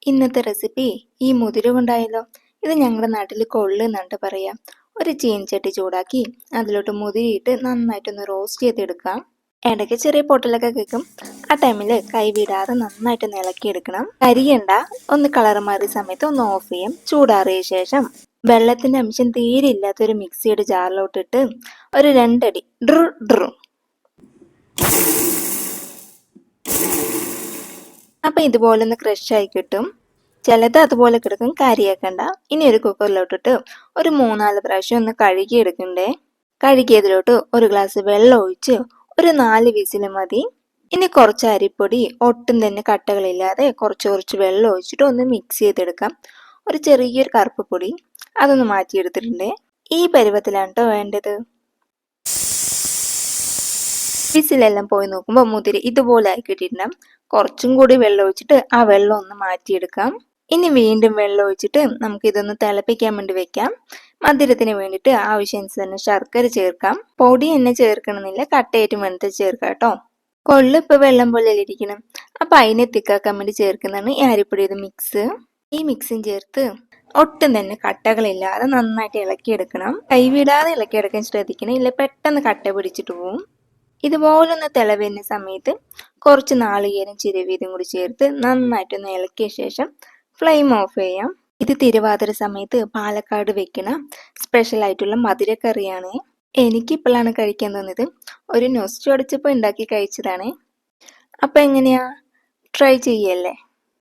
ഇന്നത്തെ റെസിപ്പി ഈ മുതിര കൊണ്ടായാലോ. ഇത് ഞങ്ങളുടെ നാട്ടിൽ കൊള്ളു എന്നാണ് പറയാം. ഒരു ചീനച്ചട്ടി ചൂടാക്കി അതിലോട്ട് മുതിരിയിട്ട് നന്നായിട്ടൊന്ന് റോസ്റ്റ് ചെയ്തെടുക്കാം. ഇടയ്ക്ക് ചെറിയ പൊട്ടലൊക്കെ കേൾക്കും. ആ ടൈമിൽ കൈവിടാതെ നന്നായിട്ടൊന്ന് ഇളക്കിയെടുക്കണം. കരിയണ്ട. ഒന്ന് കളർ മാറിയ സമയത്ത് ഒന്ന് ഓഫ് ചെയ്യാം. ചൂടാറിയ ശേഷം വെള്ളത്തിന്റെ അംശം തീരെ ഇല്ലാത്തൊരു മിക്സിയുടെ ജാറിലോട്ടിട്ട് ഒരു 2 അടി ഡ്രു ഡ്രു. അപ്പം ഇതുപോലെ ഒന്ന് ക്രഷ് ആയി കിട്ടും. ചിലത് അതുപോലെ കിടക്കും, കാര്യമാക്കണ്ട. ഇനി ഒരു കുക്കറിലോട്ടിട്ട് ഒരു 3-4 പ്രാവശ്യം ഒന്ന് കഴുകിയെടുക്കണ്ടേ. കഴുകിയതിലോട്ട് ഒരു ഗ്ലാസ് വെള്ളം ഒഴിച്ച് ഒരു 4 വിസിൽ മതി. ഇനി കുറച്ച് അരിപ്പൊടി ഒട്ടും തന്നെ കട്ടകളില്ലാതെ കുറച്ച് വെള്ളം ഒഴിച്ചിട്ട് ഒന്ന് മിക്സ് ചെയ്തെടുക്കാം. ഒരു ചെറിയൊരു കറുപ്പ് പൊടി അതൊന്ന് മാറ്റിയെടുത്തിട്ടുണ്ട്. ഈ പരുവത്തിലാണ് കേട്ടോ വേണ്ടത്. വിസിലെല്ലാം പോയി നോക്കുമ്പോൾ മുതിരി ഇതുപോലെ ആയി കിട്ടിയിട്ടുണ്ടാകും. കുറച്ചും കൂടി വെള്ളം ഒഴിച്ചിട്ട് ആ വെള്ളം ഒന്ന് മാറ്റിയെടുക്കാം. ഇനി വീണ്ടും വെള്ളം ഒഴിച്ചിട്ട് നമുക്ക് ഇതൊന്ന് തിളപ്പിക്കാൻ വേണ്ടി വെക്കാം. മധുരത്തിന് വേണ്ടിയിട്ട് ആവശ്യാനുസരണം ശർക്കര ചേർക്കാം. പൊടി തന്നെ ചേർക്കണമെന്നില്ല, കട്ടയായിട്ട് വേണ്ടത് ചേർക്കാം കേട്ടോ. കൊള്ളു ഇപ്പൊ വെള്ളം പോലെ ഇരിക്കണം. അപ്പൊ അതിനെ തിക്കാക്കാൻ വേണ്ടി ചേർക്കുന്നതാണ് ഈ അരിപ്പൊടിയുടെ മിക്സ്. ഈ മിക്സും ചേർത്ത് ഒട്ടും തന്നെ കട്ടകളില്ലാതെ നന്നായിട്ട് ഇളക്കിയെടുക്കണം. കൈവിടാതെ ഇളക്കിയെടുക്കാൻ ശ്രദ്ധിക്കണം, ഇല്ല പെട്ടെന്ന് കട്ട പിടിച്ചിട്ട് പോവും. ഇതുപോലൊന്ന് തിളവരുന്ന സമയത്ത് കുറച്ച് നാളികേരം ചിരവിയതും കൂടി ചേർത്ത് നന്നായിട്ടൊന്ന് ഇളക്കിയ ശേഷം ഫ്ലെയിം ഓഫ് ചെയ്യാം. ഇത് തിരുവാതിര സമയത്ത് പാലക്കാട് വെക്കണ സ്പെഷ്യൽ ആയിട്ടുള്ള മധുരക്കറിയാണ്. എനിക്കിപ്പോഴാണ് കഴിക്കാൻ തോന്നിയത്. ഒരു നൊസ്റ്റു അടിച്ചപ്പോൾ ഉണ്ടാക്കി കഴിച്ചതാണ്. അപ്പൊ എങ്ങനെയാ, ട്രൈ ചെയ്യല്ലേ?